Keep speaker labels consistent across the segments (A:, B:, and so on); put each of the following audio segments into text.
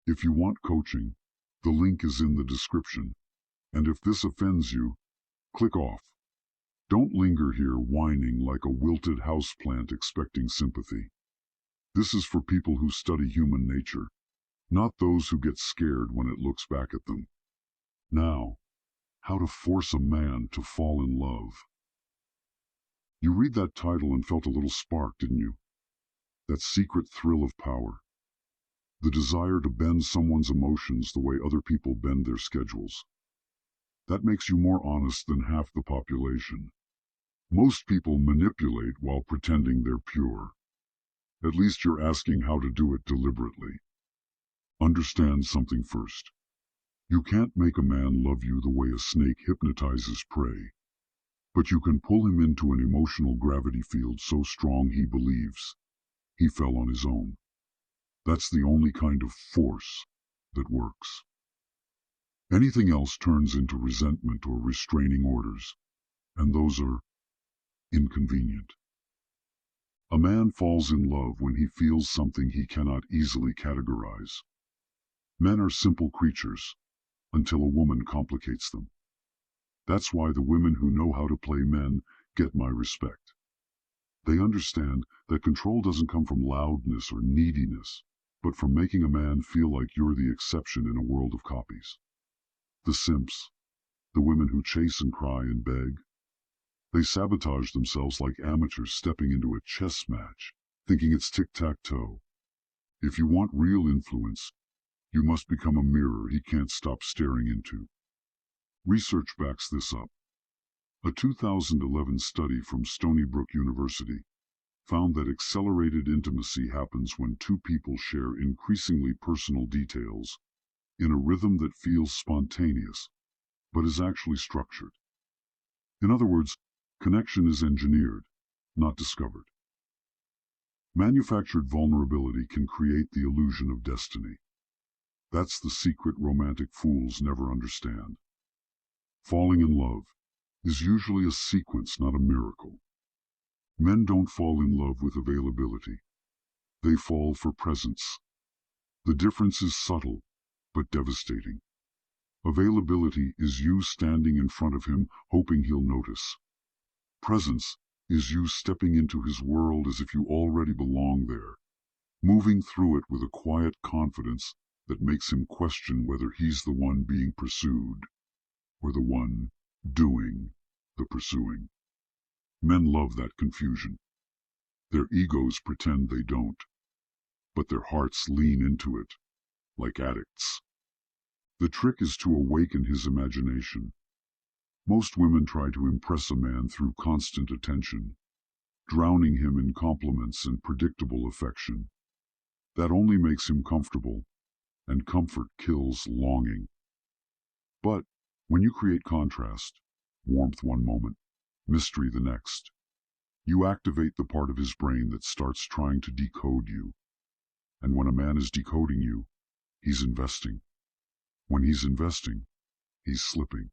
A: If you want coaching, the link is in the description. And if this offends you, click off. Don't linger here whining like a wilted houseplant expecting sympathy. This is for people who study human nature, not those who get scared when it looks back at them. Now, how to force a man to fall in love. You read that title and felt a little spark, didn't you? That secret thrill of power. The desire to bend someone's emotions the way other people bend their schedules. That makes you more honest than half the population. Most people manipulate while pretending they're pure. At least you're asking how to do it deliberately. Understand something first. You can't make a man love you the way a snake hypnotizes prey. But you can pull him into an emotional gravity field so strong he believes he fell on his own. That's the only kind of force that works. Anything else turns into resentment or restraining orders, and those are inconvenient. A man falls in love when he feels something he cannot easily categorize. Men are simple creatures, until a woman complicates them. That's why the women who know how to play men get my respect. They understand that control doesn't come from loudness or neediness, but from making a man feel like you're the exception in a world of copies. The simps, the women who chase and cry and beg, they sabotage themselves like amateurs stepping into a chess match, thinking it's tic-tac-toe. If you want real influence, you must become a mirror he can't stop staring into. Research backs this up. A 2011 study from Stony Brook University found that accelerated intimacy happens when two people share increasingly personal details in a rhythm that feels spontaneous, but is actually structured. In other words, connection is engineered, not discovered. Manufactured vulnerability can create the illusion of destiny. That's the secret romantic fools never understand. Falling in love is usually a sequence, not a miracle. Men don't fall in love with availability. They fall for presence. The difference is subtle, but devastating. Availability is you standing in front of him, hoping he'll notice. Presence is you stepping into his world as if you already belong there, moving through it with a quiet confidence that makes him question whether he's the one being pursued or the one doing the pursuing. Men love that confusion. Their egos pretend they don't, but their hearts lean into it, like addicts. The trick is to awaken his imagination. Most women try to impress a man through constant attention, drowning him in compliments and predictable affection. That only makes him comfortable, and comfort kills longing. But when you create contrast, warmth one moment, mystery the next, you activate the part of his brain that starts trying to decode you. And when a man is decoding you, he's investing. When he's investing, he's slipping.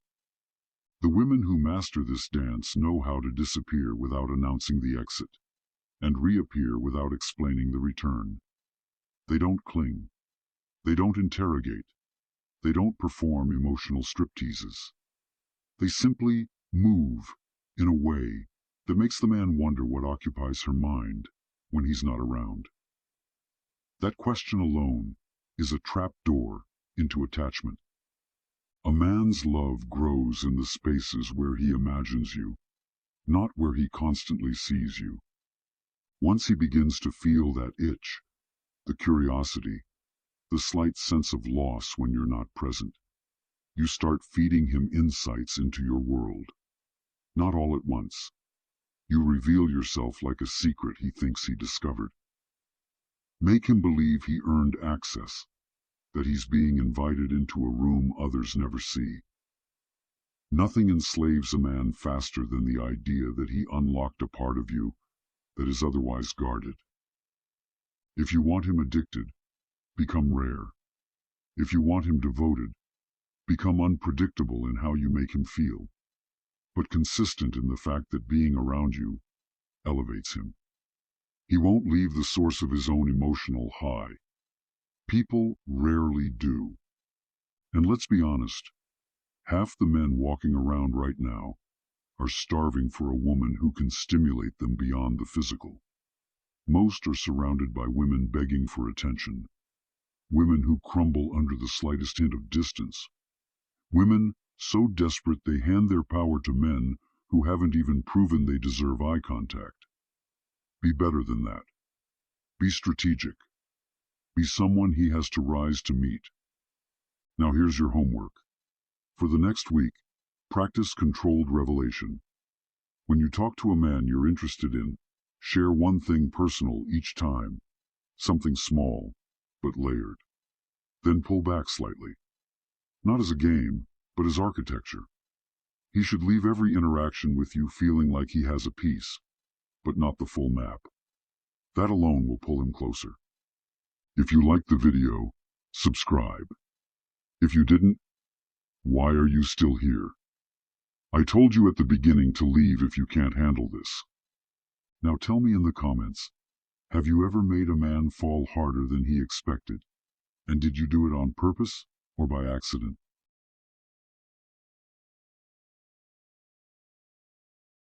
A: The women who master this dance know how to disappear without announcing the exit, and reappear without explaining the return. They don't cling. They don't interrogate. They don't perform emotional stripteases. They simply move in a way that makes the man wonder what occupies her mind when he's not around. That question alone is a trap door into attachment. A man's love grows in the spaces where he imagines you, not where he constantly sees you. Once he begins to feel that itch, the curiosity, the slight sense of loss when you're not present, you start feeding him insights into your world. Not all at once. You reveal yourself like a secret he thinks he discovered. Make him believe he earned access, that he's being invited into a room others never see. Nothing enslaves a man faster than the idea that he unlocked a part of you that is otherwise guarded. If you want him addicted, become rare. If you want him devoted, become unpredictable in how you make him feel, but consistent in the fact that being around you elevates him. He won't leave the source of his own emotional high. People rarely do. And let's be honest, half the men walking around right now are starving for a woman who can stimulate them beyond the physical. Most are surrounded by women begging for attention, women who crumble under the slightest hint of distance, women so desperate they hand their power to men who haven't even proven they deserve eye contact. Be better than that. Be strategic. Be someone he has to rise to meet. Now here's your homework. For the next week, practice controlled revelation. When you talk to a man you're interested in, share one thing personal each time, something small, but layered. Then pull back slightly. Not as a game, but as architecture. He should leave every interaction with you feeling like he has a piece, but not the full map. That alone will pull him closer. If you liked the video, subscribe. If you didn't, why are you still here? I told you at the beginning to leave if you can't handle this. Now tell me in the comments, have you ever made a man fall harder than he expected? And did you do it on purpose or by accident?